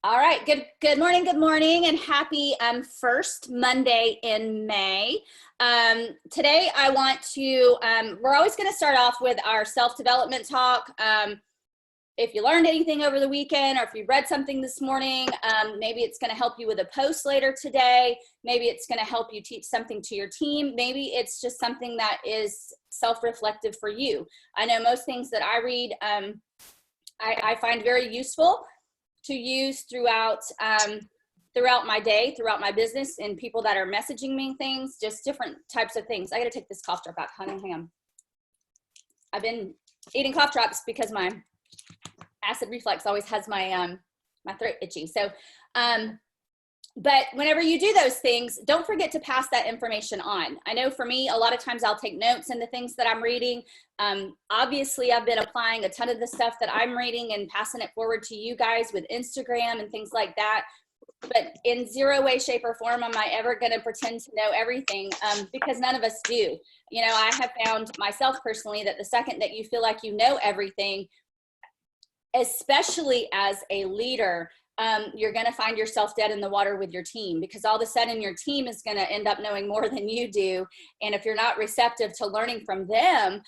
All right, good morning, and happy first Monday in May. Today I want to, we're always going to start off with our self-development talk. If you learned anything over the weekend, or if you read something this morning, maybe it's going to help you with a post later today. Maybe it's going to help you teach something to your team. Maybe it's just something that is self-reflective for you. I know most things that I read, I find very useful to use throughout my day, throughout my business, and people that are messaging me things, just different types of things. I got to take this cough drop out, honey. Hang on. I've been eating cough drops because my acid reflux always has my my throat itchy. So, but whenever you do those things, don't forget to pass that information on. I know for me, a lot of times I'll take notes in the things that I'm reading. Obviously, I've been applying a ton of the stuff that I'm reading and passing it forward to you guys with Instagram and things like that. But in zero way, shape, or form am I ever going to pretend to know everything, because none of us do. You know, I have found myself personally that the second that you feel like you know everything, especially as a leader, you're going to find yourself dead in the water with your team, because all of a sudden your team is going to end up knowing more than you do. And if you're not receptive to learning from them,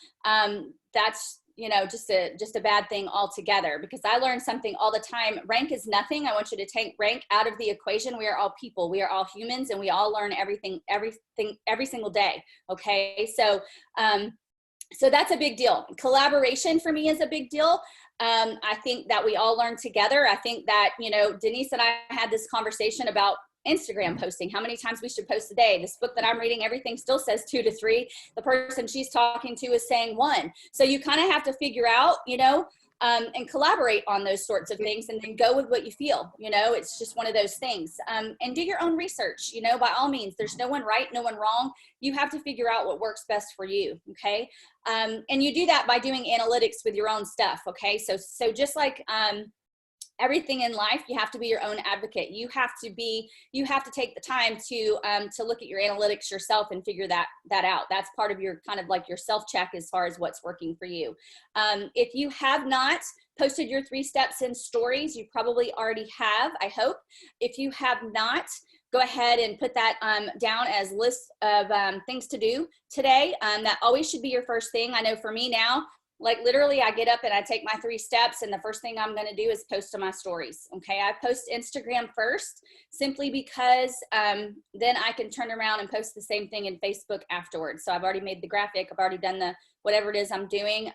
that's, you know, just a bad thing altogether. Because I learn something all the time. Rank is nothing. I want you to take rank out of the equation. We are all people. We are all humans, and we all learn everything every single day. Okay. So, so that's a big deal. Collaboration for me is a big deal. I think that we all learn together. I think that, you know, Denise and I had this conversation about Instagram posting, how many times we should post a day. This book that I'm reading, everything still says 2 to 3. The person she's talking to is saying 1. So you kind of have to figure out, you know, and collaborate on those sorts of things, and then go with what you feel. You know, it's just one of those things. And do your own research, you know, by all means. There's no one right, no one wrong. You have to figure out what works best for you. Okay. And you do that by doing analytics with your own stuff. Okay. So just like, everything in life, you have to be your own advocate. You have to take the time to look at your analytics yourself and figure that out. That's part of your kind of like your self-check as far as what's working for you. If you have not posted your 3 steps in stories, you probably already have, I hope. If you have not, go ahead and put that down as list of things to do today. That always should be your first thing. I know for me now, like literally I get up and I take my 3 steps, and the first thing I'm going to do is post to my stories. Okay. I post Instagram first, simply because then I can turn around and post the same thing in Facebook afterwards. So I've already made the graphic. I've already done the, whatever it is I'm doing.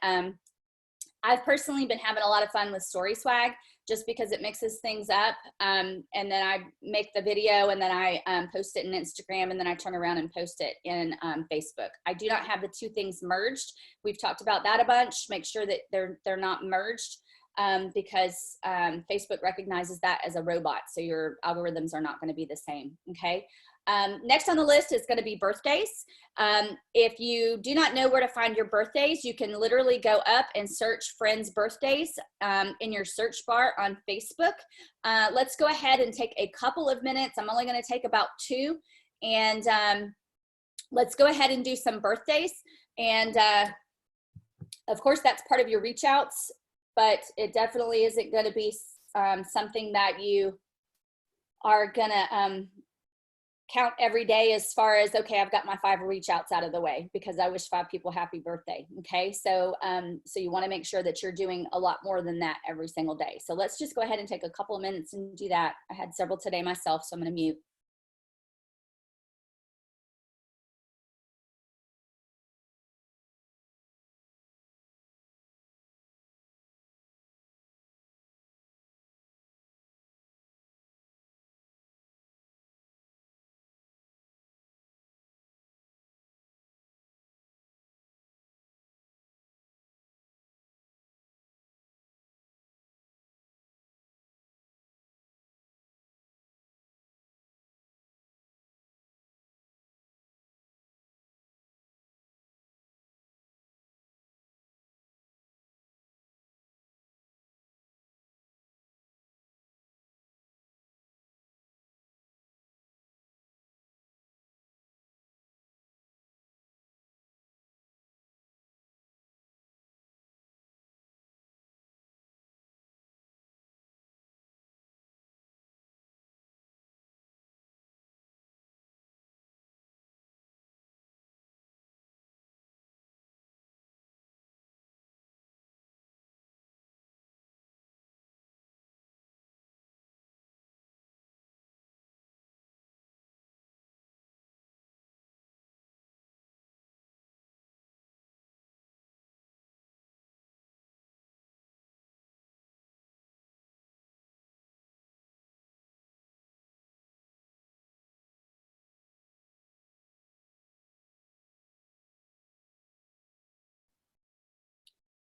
I've personally been having a lot of fun with Story Swag, just because it mixes things up. And then I make the video, and then I post it in Instagram, and then I turn around and post it in Facebook. I do not have the 2 things merged. We've talked about that a bunch. Make sure that they're not merged, because Facebook recognizes that as a robot. So your algorithms are not going to be the same. Okay. Next on the list is going to be birthdays. If you do not know where to find your birthdays, you can literally go up and search friends' birthdays in your search bar on Facebook. Let's go ahead and take a couple of minutes. I'm only going to take about 2. And let's go ahead and do some birthdays. And of course, that's part of your reach outs, but it definitely isn't going to be something that you are going to count every day as far as, okay, I've got my 5 reach outs out of the way because I wish 5 people happy birthday. Okay. So, so you want to make sure that you're doing a lot more than that every single day. So let's just go ahead and take a couple of minutes and do that. I had several today myself, so I'm going to mute.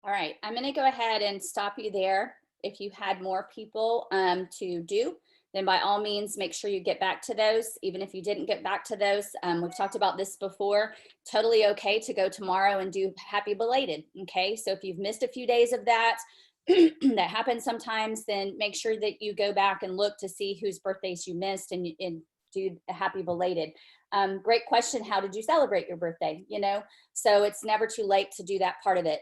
All right, I'm going to go ahead and stop you there. If you had more people to do, then by all means, make sure you get back to those. Even if you didn't get back to those, we've talked about this before, totally okay to go tomorrow and do happy belated, okay? So if you've missed a few days of that, that happens sometimes, then make sure that you go back and look to see whose birthdays you missed and do a happy belated. Great question. How did you celebrate your birthday? You know, so it's never too late to do that part of it.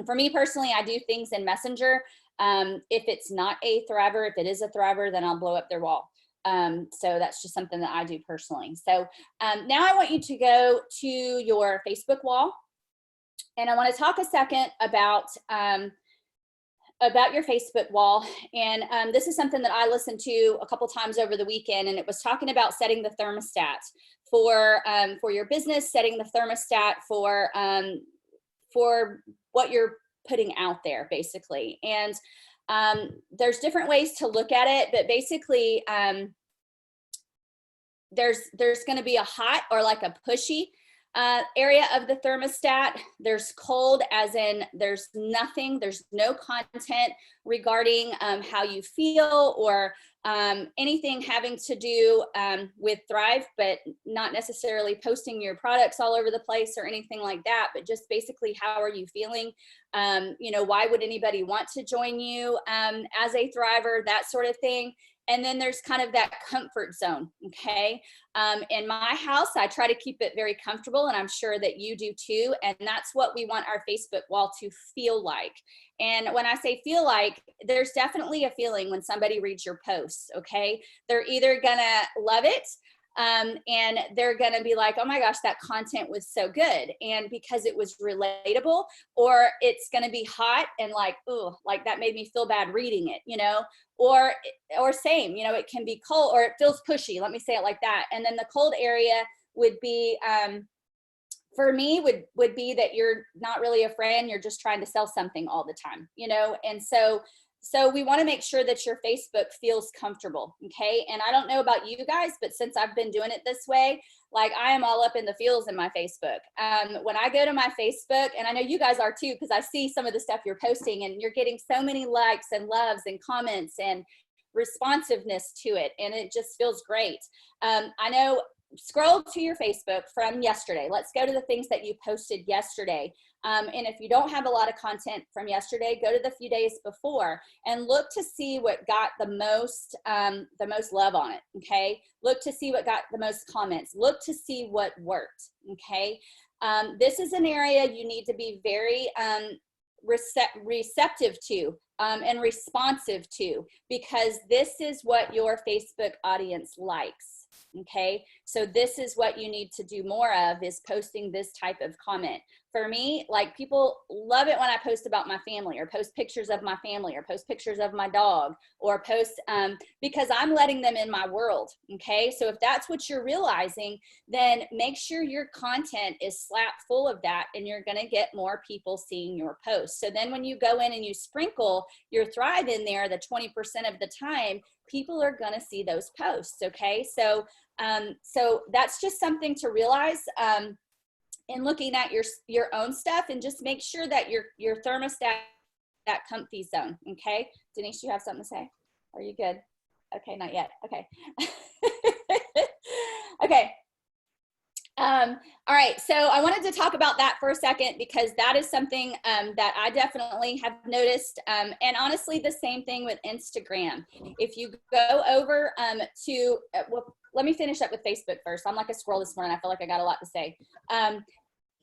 For me personally, I do things in Messenger. If it's not a Thriver, if it is a Thriver, then I'll blow up their wall. So that's just something that I do personally. So now I want you to go to your Facebook wall, and I want to talk a second about your Facebook wall. And this is something that I listened to a couple times over the weekend, and it was talking about setting the thermostat for your business, setting the thermostat for what you're putting out there, basically. And there's different ways to look at it, but basically there's going to be a hot or like a pushy area of the thermostat. There's cold, as in there's nothing, there's no content regarding how you feel or anything having to do with Thrive, but not necessarily posting your products all over the place or anything like that, but just basically how are you feeling? You know, why would anybody want to join you as a Thriver, that sort of thing. And then there's kind of that comfort zone, okay? In my house, I try to keep it very comfortable, and I'm sure that you do too. And that's what we want our Facebook wall to feel like. And when I say feel like, there's definitely a feeling when somebody reads your posts, okay? They're either gonna love it, and they're gonna be like, oh my gosh, that content was so good, and because it was relatable, or it's gonna be hot and like, oh, like that made me feel bad reading it, you know? Or same, you know, it can be cold, or it feels pushy, let me say it like that. And then the cold area would be, for me, would be that you're not really a friend, you're just trying to sell something all the time, you know? And so we want to make sure that your Facebook feels comfortable, okay? And I don't know about you guys, but since I've been doing it this way, like I am all up in the feels in my Facebook. When I go to my Facebook, and I know you guys are too, because I see some of the stuff you're posting, and you're getting so many likes and loves and comments and responsiveness to it, and it just feels great. I know, scroll to your Facebook from yesterday. Let's go to the things that you posted yesterday. And if you don't have a lot of content from yesterday, go to the few days before and look to see what got the most love on it, okay? Look to see what got the most comments. Look to see what worked, okay? This is an area you need to be very receptive to and responsive to, because this is what your Facebook audience likes. Okay, so this is what you need to do more of, is posting this type of comment. For me, like, people love it when I post about my family, or post pictures of my family, or post pictures of my dog, or post because I'm letting them in my world. Okay, so if that's what you're realizing, then make sure your content is slap full of that, and you're going to get more people seeing your posts. So then when you go in and you sprinkle your Thrive in there, the 20% of the time, people are going to see those posts. Okay, so so that's just something to realize in looking at your own stuff, and just make sure that your thermostat, that comfy zone. Okay, Denise, you have something to say? Are you good? Okay, not yet. Okay. Okay. All right, so I wanted to talk about that for a second, because that is something that I definitely have noticed, and honestly, the same thing with Instagram. If you go over to, well, let me finish up with Facebook first. I'm like a squirrel this morning. I feel like I got a lot to say.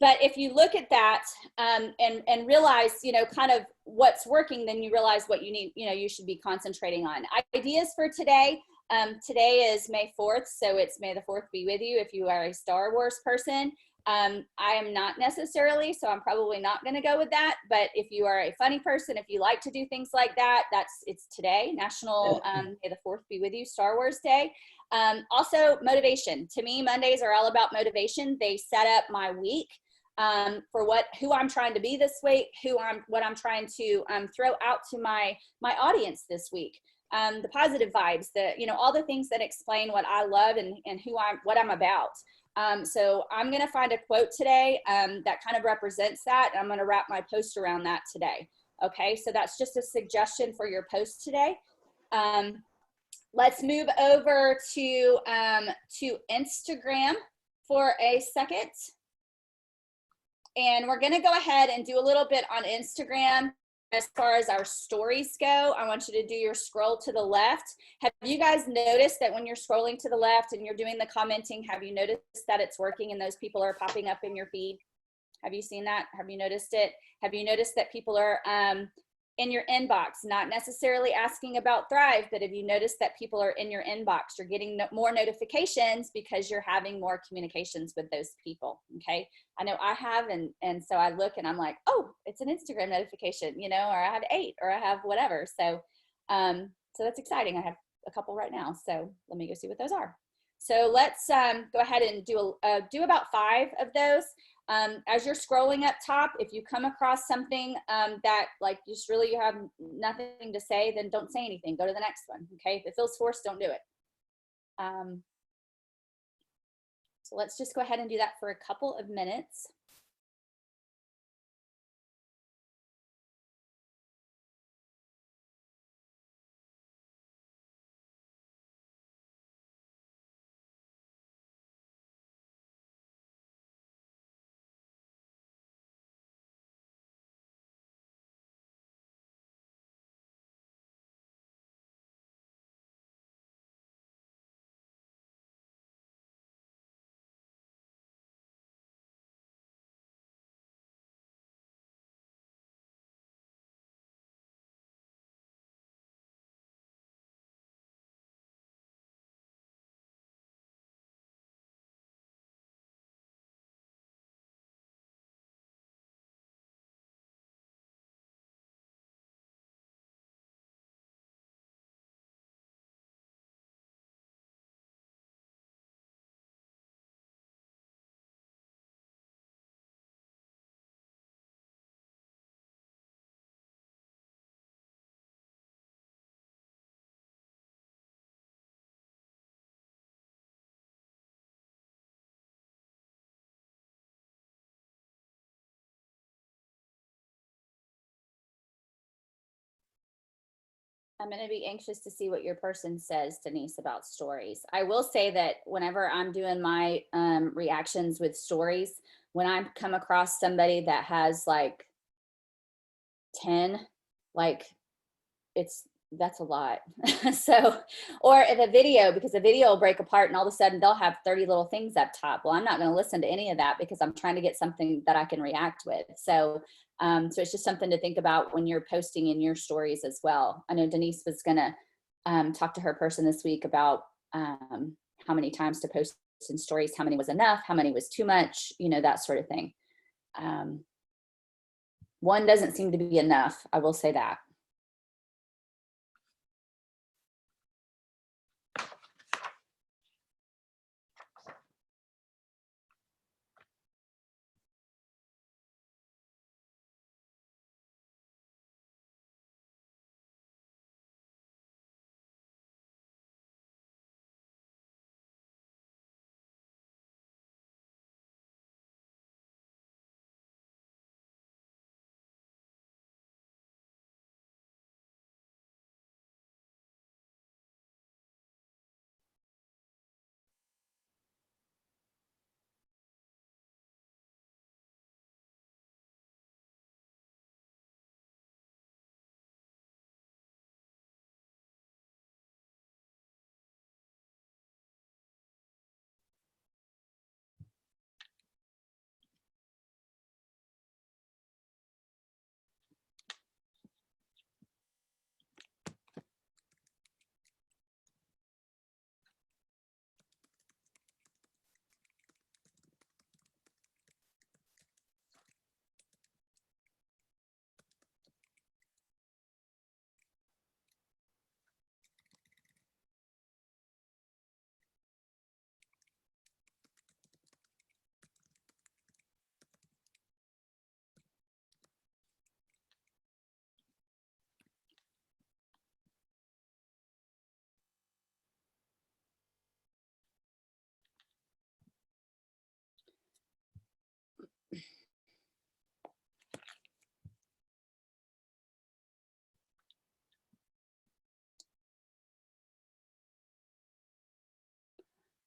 But if you look at that and realize, you know, kind of what's working, then you realize what you need, you know, you should be concentrating on. Ideas for today. Today is May 4th, so it's May the 4th be with you if you are a Star Wars person. I am not necessarily, so I'm probably not going to go with that. But if you are a funny person, if you like to do things like that, it's today, National May the 4th be with you, Star Wars Day. Also, motivation. To me, Mondays are all about motivation. They set up my week for who I'm trying to be this week, what I'm trying to throw out to my audience this week. The positive vibes, you know, all the things that explain what I love and what I'm about. So I'm going to find a quote today that kind of represents that, and I'm going to wrap my post around that today. Okay, so that's just a suggestion for your post today. Let's move over to Instagram for a second. And we're going to go ahead and do a little bit on Instagram. As far as our stories go, I want you to do your scroll to the left. Have you guys noticed that when you're scrolling to the left and you're doing the commenting, have you noticed that it's working and those people are popping up in your feed? Have you seen that? Have you noticed it? Have you noticed that people are in your inbox, not necessarily asking about Thrive, but have you noticed that people are in your inbox? You're getting more notifications because you're having more communications with those people, okay? I know I have, and so I look and I'm like, oh, it's an Instagram notification, you know, or I have 8, or I have whatever. So, so that's exciting. I have a couple right now, so let me go see what those are. So let's go ahead and do about 5 of those. As you're scrolling up top, if you come across something that like just really you have nothing to say, then don't say anything. Go to the next one, okay? If it feels forced, don't do it. So let's just go ahead and do that for a couple of minutes. I'm going to be anxious to see what your person says, Denise, about stories. I will say that whenever I'm doing my reactions with stories, when I come across somebody that has like 10, like that's a lot. So, or if a video, because a video will break apart and all of a sudden they'll have 30 little things up top. Well, I'm not going to listen to any of that because I'm trying to get something that I can react with. So, so it's just something to think about when you're posting in your stories as well. I know Denise was going to talk to her person this week about how many times to post in stories, how many was enough, how many was too much, you know, that sort of thing. One doesn't seem to be enough. I will say that.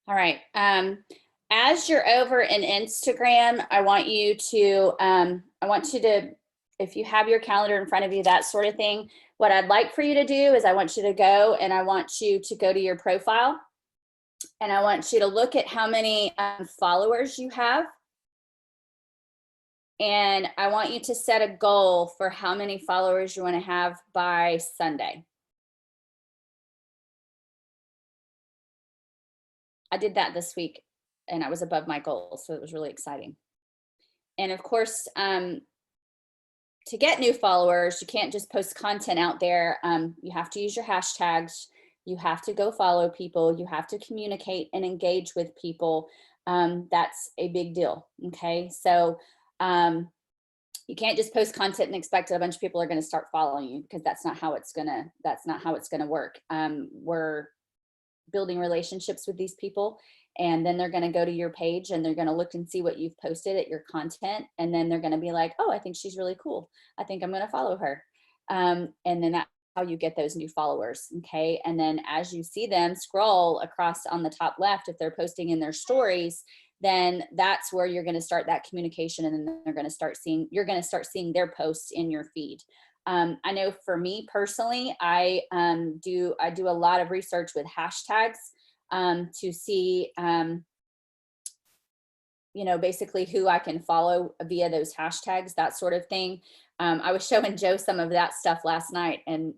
All right. As you're over in Instagram, I want you to, if you have your calendar in front of you, that sort of thing, what I'd like for you to do is I want you to go and I want you to go to your profile and I want you to look at how many followers you have. And I want you to set a goal for how many followers you want to have by Sunday. I did that this week and I was above my goal, so it was really exciting. And of course, to get new followers, you can't just post content out there. You have to use your hashtags. You have to go follow people. You have to communicate and engage with people. That's a big deal. Okay, so you can't just post content and expect that a bunch of people are going to start following you, because that's not how it's gonna work. We're building relationships with these people, and then they're going to go to your page and they're going to look and see what you've posted at your content, and then they're going to be like, oh, I think she's really cool, I think I'm going to follow her. And then that's how you get those new followers. Okay, and then as you see them scroll across on the top left, if they're posting in their stories, then that's where you're going to start that communication, and then you're going to start seeing their posts in your feed. I know for me personally, I do a lot of research with hashtags to see, basically who I can follow via those hashtags, that sort of thing. I was showing Joe some of that stuff last night, and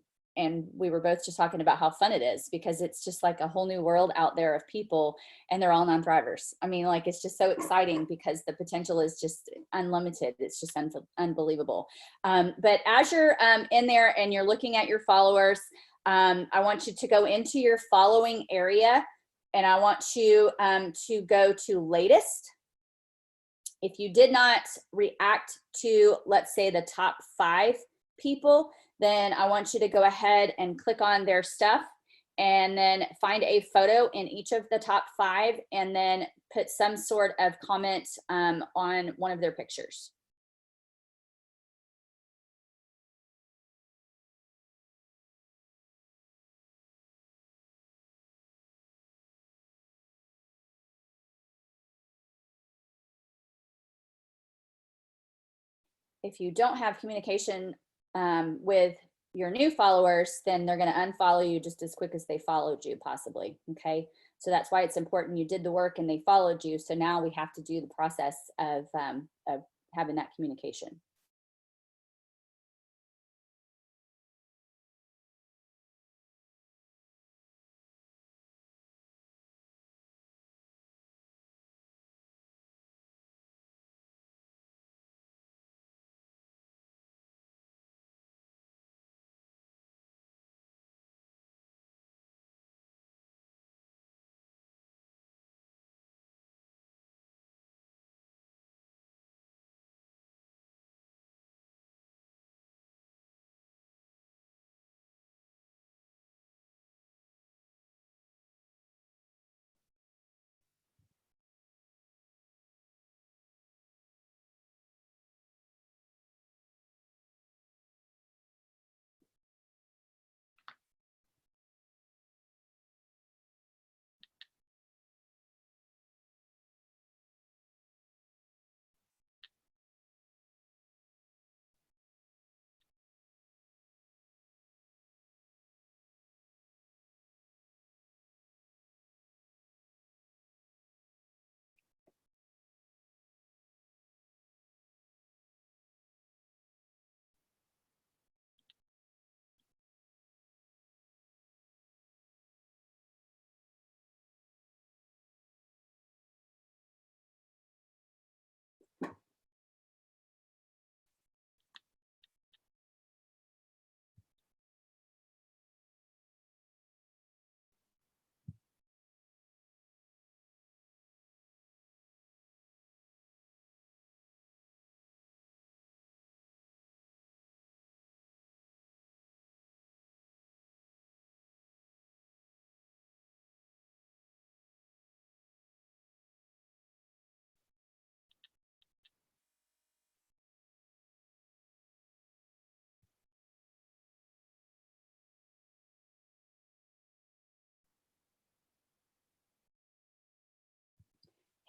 we were both just talking about how fun it is, because it's just like a whole new world out there of people, and they're all non-drivers. I mean, like, it's just so exciting because the potential is just unlimited. It's just unbelievable. But as you're in there and you're looking at your followers, I want you to go into your following area, and I want you to go to latest. If you did not react to, let's say, the top 5 people, then I want you to go ahead and click on their stuff and then find a photo in each of the top 5 and then put some sort of comment on one of their pictures. If you don't have communication with your new followers, then they're going to unfollow you just as quick as they followed you, possibly. Okay, so that's why it's important you did the work and they followed you. So now we have to do the process of having that communication.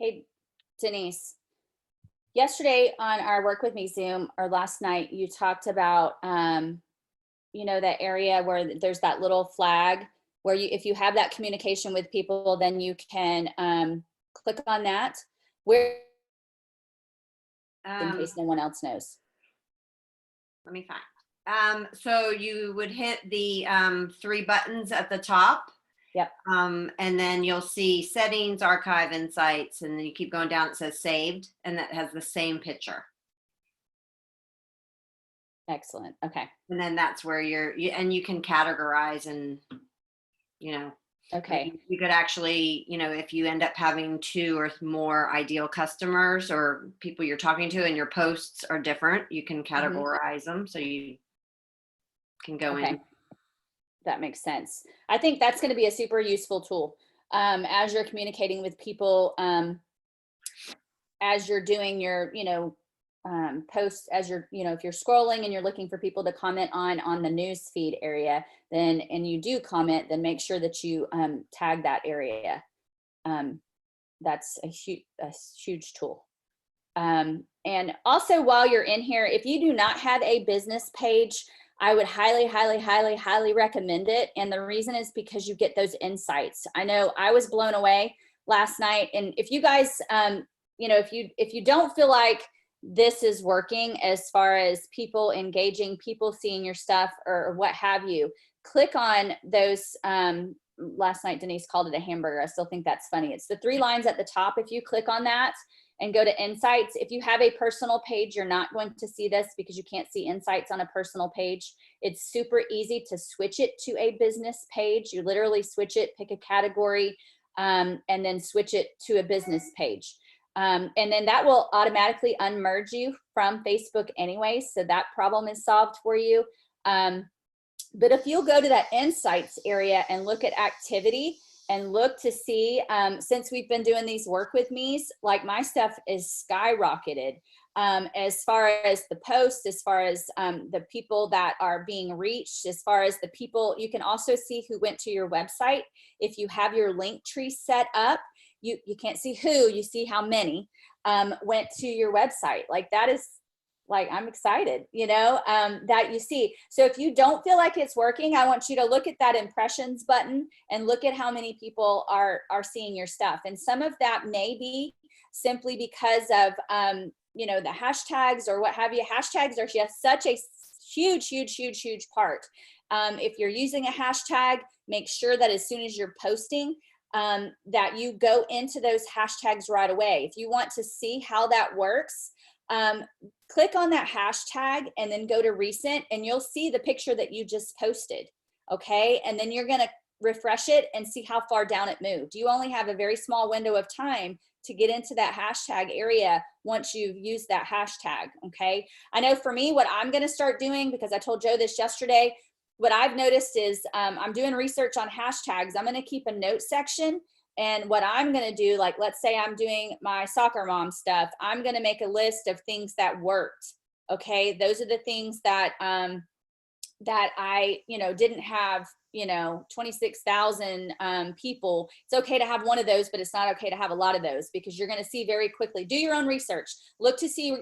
Hey, Denise, yesterday on our Work With Me Zoom, or last night, you talked about, you know, that area where there's that little flag where you, if you have that communication with people, then you can click on that. Where, in case no one else knows. Let me find. So you would hit the 3 buttons at the top. Yep. And then you'll see settings, archive, insights, and then you keep going down. It says saved, and that has the same picture. Excellent. Okay. And then that's where and you can categorize and, you know, okay. You could actually, you know, if you end up having 2 or more ideal customers or people you're talking to and your posts are different, you can categorize them so you can go in. That makes sense. I think that's going to be a super useful tool as you're communicating with people, as you're doing your, you know, posts, as you're, you know, if you're scrolling and you're looking for people to comment on the news feed area, then, and you do comment, then make sure that you tag that area. That's a huge tool. And also, while you're in here, if you do not have a business page, I would highly recommend it. And the reason is because you get those insights. I know I was blown away last night. And if you guys, you know, if you don't feel like this is working as far as people engaging, people seeing your stuff or what have you, click on those. Last night, Denise called it a hamburger. I still think that's funny. It's the 3 lines at the top. If you click on that and go to insights, if you have a personal page, you're not going to see this because you can't see insights on a personal page. It's super easy to switch it to a business page. You literally switch it, pick a category, and then switch it to a business page. And then that will automatically unmerge you from Facebook anyway. So that problem is solved for you. But if you'll go to that insights area and look at activity and look to see, since we've been doing these Work With Me's, like my stuff is skyrocketed as far as the posts, as far as the people that are being reached, as far as the people. You can also see who went to your website. If you have your link tree set up, you can't see who, you see how many went to your website. Like that is, like, I'm excited, you know, that you see. So if you don't feel like it's working, I want you to look at that impressions button and look at how many people are seeing your stuff. And some of that may be simply because of, you know, the hashtags or what have you. Hashtags are just such a huge part. If you're using a hashtag, make sure that as soon as you're posting, that you go into those hashtags right away. If you want to see how that works, click on that hashtag and then go to recent and you'll see the picture that you just posted. Okay. And then you're going to refresh it and see how far down it moved. You only have a very small window of time to get into that hashtag area once you've used that hashtag. Okay. I know for me, what I'm going to start doing, because I told Joe this yesterday, what I've noticed is I'm doing research on hashtags. I'm going to keep a note section. And what I'm going to do, like, let's say I'm doing my soccer mom stuff, I'm going to make a list of things that worked. Okay. Those are the things that, that I, you know, didn't have, you know, 26,000 people. It's okay to have one of those, but it's not okay to have a lot of those, because you're going to see very quickly. Do your own research. Look to see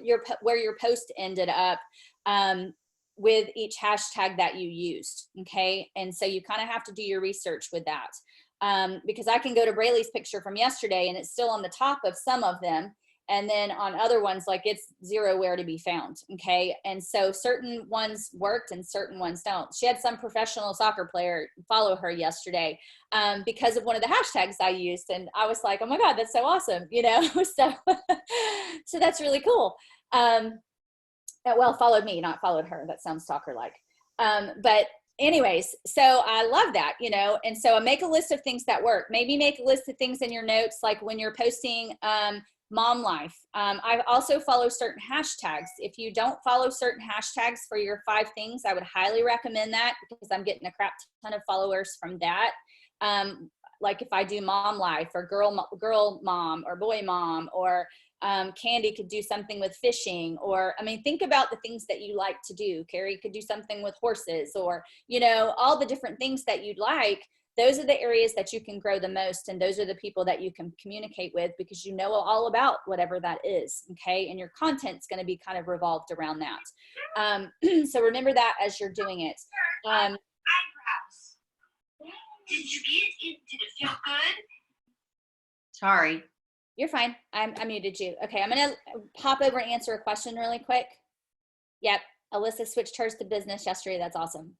where your post ended up with each hashtag that you used. Okay. And so you kind of have to do your research with that. Because I can go to Braylee's picture from yesterday and it's still on the top of some of them. And then on other ones, like, it's zero where to be found. Okay. And so certain ones worked and certain ones don't. She had some professional soccer player follow her yesterday because of one of the hashtags I used. And I was like, oh my God, that's so awesome. You know, so that's really cool. Well, followed me, not followed her. That sounds stalker-like. But anyways, so I love that, you know, and so I make a list of things that work. Maybe make a list of things in your notes, like when you're posting mom life. I also follow certain hashtags. If you don't follow certain hashtags for your 5 things, I would highly recommend that, because I'm getting a crap ton of followers from that. Like if I do mom life or girl mom or boy mom, or Candy could do something with fishing, or, I mean, think about the things that you like to do. Carrie could do something with horses, or, you know, all the different things that you'd like. those are the areas that you can grow the most. And those are the people that you can communicate with, because you know all about whatever that is. Okay. And your content's going to be kind of revolved around that. So remember that as you're doing it. Eyebrows. Did you get it? Did it feel good? Sorry. You're fine. I muted you. Okay. I'm going to pop over and answer a question really quick. Yep. Alyssa switched hers to business yesterday. That's awesome.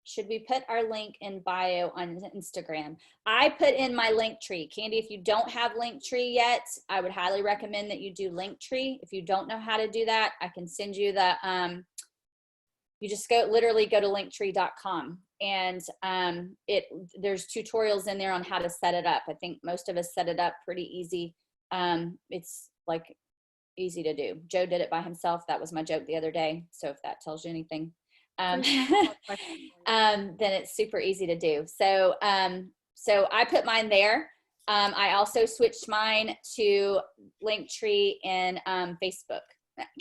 Should we put our link in bio on Instagram? I put in my link tree. Candy, if you don't have link tree yet, I would highly recommend that you do link tree. If you don't know how to do that, I can send you the, you just literally go to linktree.com, and there's tutorials in there on how to set it up. I think most of us set it up pretty easy. It's like easy to do. Joe did it by himself. That was my joke the other day. So if that tells you anything, then it's super easy to do. So, so I put mine there. I also switched mine to Linktree in Facebook.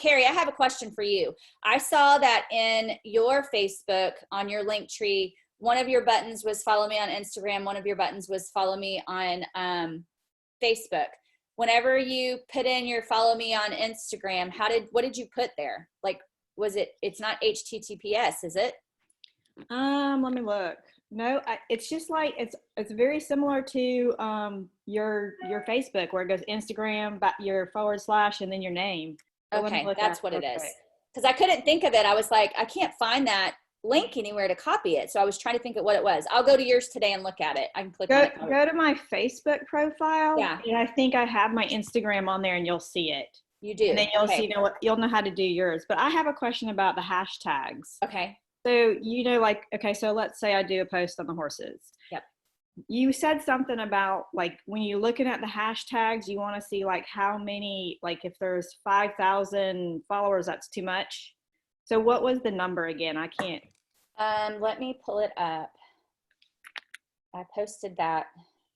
Carrie, I have a question for you. I saw that in your Facebook, on your Linktree, one of your buttons was follow me on Instagram. One of your buttons was follow me on Facebook. Whenever you put in your follow me on Instagram, what did you put there? Like, it's not HTTPS, is it? Let me look. No, it's just like, it's very similar to your Facebook, where it goes Instagram, your / and then your name. So okay, that's what it is. Because I couldn't think of it. I was like, I can't find that link anywhere to copy it. So I was trying to think of what it was. I'll go to yours today and look at it. I can click on it. Go to my Facebook profile. Yeah. And I think I have my Instagram on there, and you'll see it. You do. And then you'll know how to do yours. But I have a question about the hashtags. Okay. So, like, okay, so let's say I do a post on the horses. Yep. You said something about, like, when you're looking at the hashtags, you want to see, like, how many, like, if there's 5,000 followers, that's too much. So what was the number again? I can't. Let me pull it up. I posted that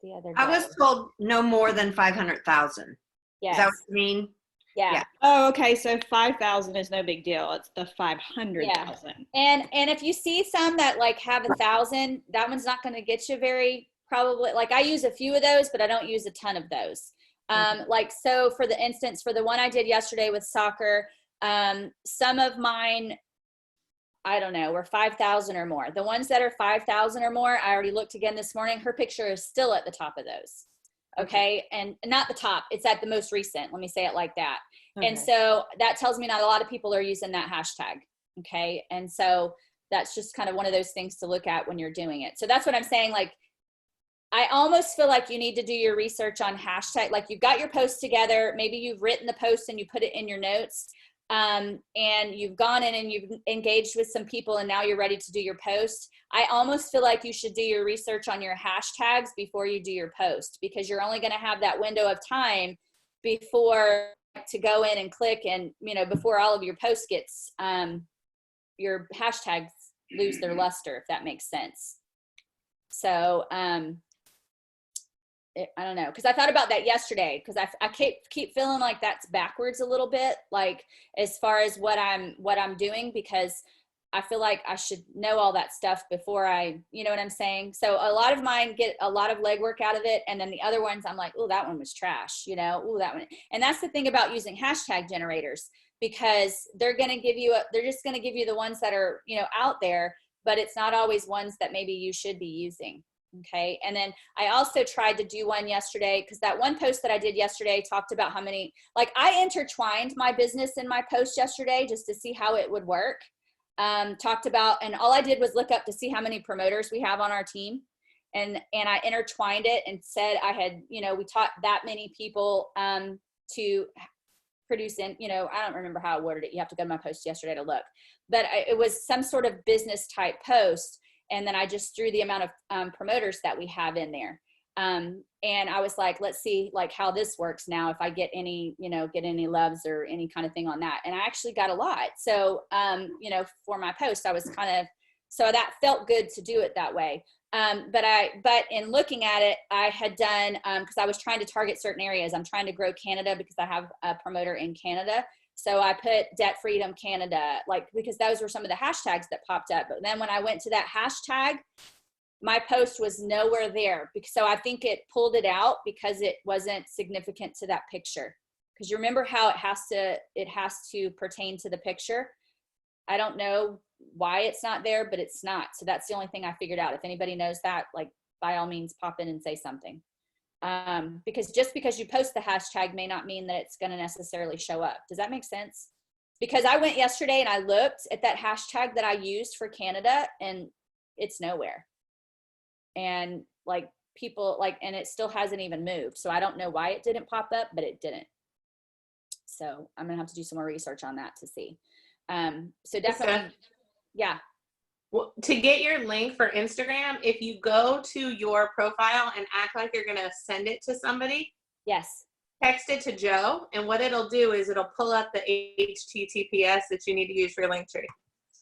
the other day. I was told no more than 500,000. Yes. Is that what you mean? Yeah. Oh, okay. So 5,000 is no big deal. It's the 500,000. Yeah. And if you see some that like have 1,000, that one's not going to get you probably, like I use a few of those, but I don't use a ton of those. Like, so for the instance, for the one I did yesterday with soccer, some of mine, I don't know, were 5,000 or more. The ones that are 5,000 or more, I already looked again this morning. Her picture is still at the top of those. Okay. And not the top, it's at the most recent. Let me say it like that. Okay. And so that tells me not a lot of people are using that hashtag. Okay. And so that's just kind of one of those things to look at when you're doing it. So that's what I'm saying. Like, I almost feel like you need to do your research on hashtag. Like, you've got your post together. Maybe you've written the post and you put it in your notes. And you've gone in and you've engaged with some people, and now you're ready to do your post. I almost feel like you should do your research on your hashtags before you do your post, because you're only going to have that window of time before to go in and click, and before all of your posts gets your hashtags lose their luster, if that makes sense. So I don't know, because I thought about that yesterday, because I keep feeling like that's backwards a little bit, like as far as what I'm doing, because I feel like I should know all that stuff before you know what I'm saying? So a lot of mine get a lot of legwork out of it, and then the other ones I'm like, oh, that one was trash, oh, that one. And that's the thing about using hashtag generators, because they're just going to give you the ones that are out there, but it's not always ones that maybe you should be using. Okay. And then I also tried to do one yesterday, because that one post that I did yesterday talked about how many, like, I intertwined my business in my post yesterday just to see how it would work. Talked about, and all I did was look up to see how many promoters we have on our team. And I intertwined it and said I had, we taught that many people to produce in, I don't remember how I worded it. You have to go to my post yesterday to look, but it was some sort of business type post. And then I just threw the amount of promoters that we have in there. And I was like, let's see like how this works now, if I get any, get any loves or any kind of thing on that. And I actually got a lot. So, for my post, I was so that felt good to do it that way. But in looking at it, I had done, cause I was trying to target certain areas. I'm trying to grow Canada because I have a promoter in Canada. So I put Debt Freedom Canada, like, because those were some of the hashtags that popped up. But then when I went to that hashtag, my post was nowhere there. So I think it pulled it out because it wasn't significant to that picture. Because you remember how it has to pertain to the picture. I don't know why it's not there, but it's not. So that's the only thing I figured out. If anybody knows that, like, by all means, pop in and say something. Because just because you post the hashtag may not mean that it's going to necessarily show up. Does that make sense? Because I went yesterday and I looked at that hashtag that I used for Canada and it's nowhere. And like people like, and it still hasn't even moved. So I don't know why it didn't pop up, but it didn't. So I'm going to have to do some more research on that to see. So definitely, yeah. Well, to get your link for Instagram, if you go to your profile and act like you're going to send it to somebody. Yes. Text it to Joe, and what it'll do is it'll pull up the HTTPS that you need to use for your link tree.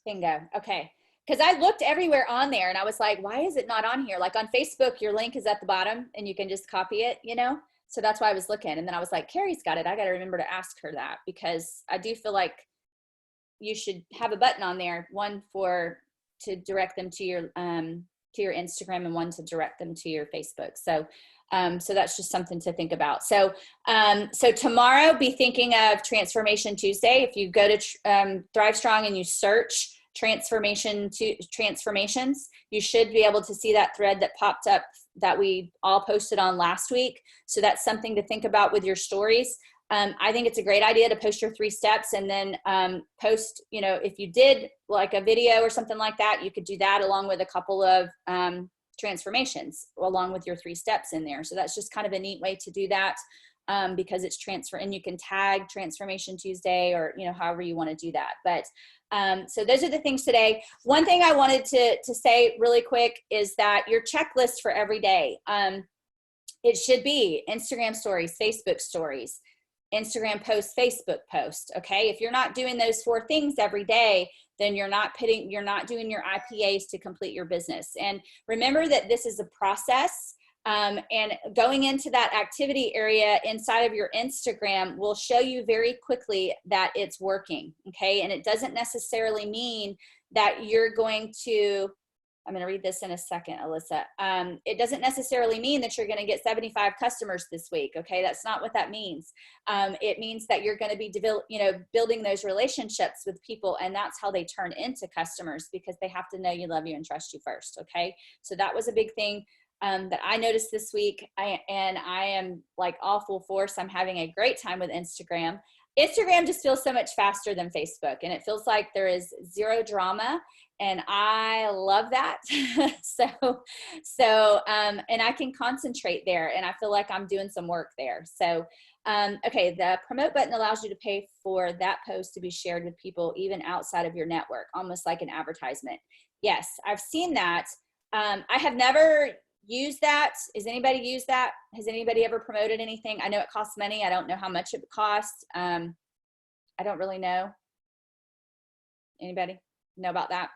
Bingo. Okay. Because I looked everywhere on there and I was like, why is it not on here? Like on Facebook, your link is at the bottom and you can just copy it, you know? So that's why I was looking. And then I was like, Carrie's got it. I got to remember to ask her that, because I do feel like you should have a button on there, one to direct them to your Instagram and one to direct them to your Facebook. So that's just something to think about. So tomorrow, be thinking of Transformation Tuesday. If you go to Thrive Strong and you search transformations, you should be able to see that thread that popped up that we all posted on last week. So that's something to think about with your stories. I think it's a great idea to post your 3 steps and then post, you know, if you did like a video or something like that, you could do that along with a couple of transformations along with your 3 steps in there. So that's just kind of a neat way to do that because it's and you can tag Transformation Tuesday or, you know, however you want to do that. But so those are the things today. One thing I wanted to say really quick is that your checklist for every day, it should be Instagram stories, Facebook stories, Instagram post, Facebook post. Okay. If you're not doing those 4 things every day, then you're not doing your IPAs to complete your business. And remember that this is a process. And going into that activity area inside of your Instagram will show you very quickly that it's working. Okay. And it doesn't necessarily mean that you're going to, I'm going to read this in a second, Alyssa. It doesn't necessarily mean that you're going to get 75 customers this week. Okay. That's not what that means. It means that you're going to be building those relationships with people, and that's how they turn into customers, because they have to know you, love you, and trust you first. Okay. So that was a big thing that I noticed this week. I am like all full force. I'm having a great time with Instagram. Instagram just feels so much faster than Facebook, and it feels like there is zero drama, and I love that. And I can concentrate there, and I feel like I'm doing some work there. So, okay, the promote button allows you to pay for that post to be shared with people even outside of your network, almost like an advertisement. Yes, I've seen that. I have never use that. Has anybody used that? Has anybody ever promoted anything? I know it costs money. I don't know how much it costs. I don't really know. Anybody know about that?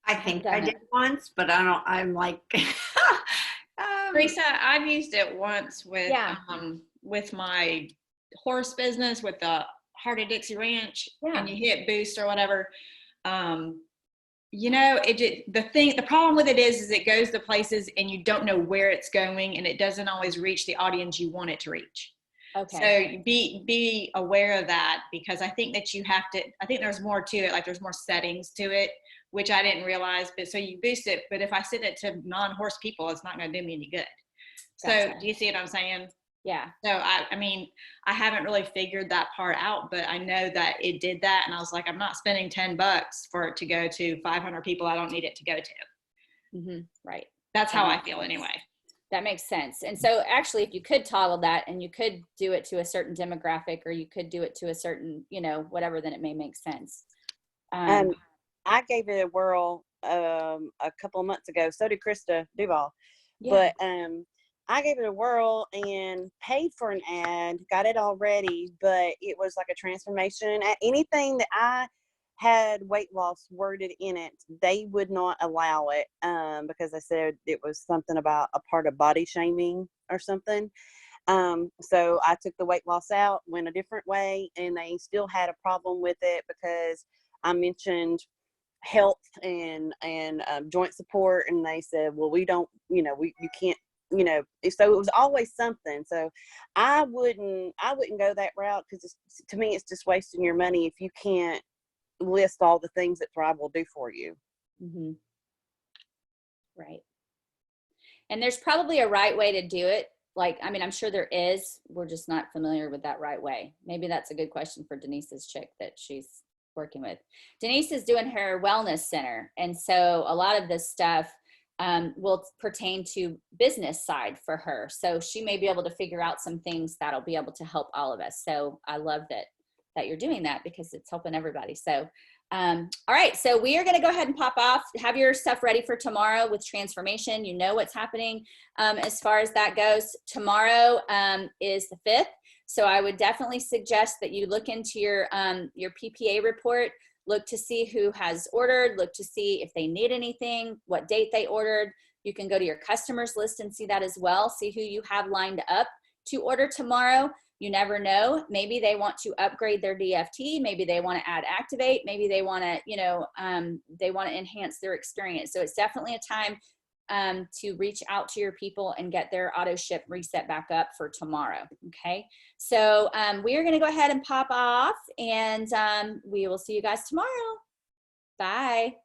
I think I did once, but I'm like, Theresa, I've used it once with my horse business with the Heart of Dixie Ranch, and you hit boost or whatever. You know, the problem with it is it goes to places and you don't know where it's going, and it doesn't always reach the audience you want it to reach. Okay. So be aware of that, because I think that I think there's more to it. Like there's more settings to it, which I didn't realize, but so you boost it. But if I send it to non-horse people, it's not going to do me any good. Gotcha. So do you see what I'm saying? Yeah. So I mean, I haven't really figured that part out, but I know that it did that. And I was like, I'm not spending $10 for it to go to 500 people I don't need it to go to. Mm-hmm. Right. That's how I feel anyway. That makes sense. And so actually, if you could toggle that and you could do it to a certain demographic, or you could do it to a certain, whatever, then it may make sense. I gave it a whirl a couple of months ago. So did Krista Duval. Yeah. But I gave it a whirl and paid for an ad, got it all ready, but it was like a transformation. Anything that I had weight loss worded in it, they would not allow it because they said it was something about a part of body shaming or something. So I took the weight loss out, went a different way, and they still had a problem with it because I mentioned health and joint support, and they said, well, we don't, you can't, so it was always something. So I wouldn't go that route, because to me it's just wasting your money if you can't list all the things that Thrive will do for you. Mm-hmm. Right. And there's probably a right way to do it. Like, I mean, I'm sure there is. We're just not familiar with that right way. Maybe that's a good question for Denise's chick that she's working with. Denise is doing her wellness center. And so a lot of this stuff will pertain to business side for her. So she may be able to figure out some things that'll be able to help all of us. So I love that you're doing that, because it's helping everybody. So all right, so we are going to go ahead and pop off. Have your stuff ready for tomorrow with transformation. You know what's happening as far as that goes. Tomorrow is the 5th, so I would definitely suggest that you look into your PPA report. Look to see who has ordered. Look to see if they need anything, what date they ordered. You can go to your customers list and see that as well. See who you have lined up to order tomorrow. You never know. Maybe they want to upgrade their DFT. Maybe they want to add Activate. Maybe they want to, they want to enhance their experience. So it's definitely a time to reach out to your people and get their auto ship reset back up for tomorrow. Okay. So we are going to go ahead and pop off, and we will see you guys tomorrow. Bye.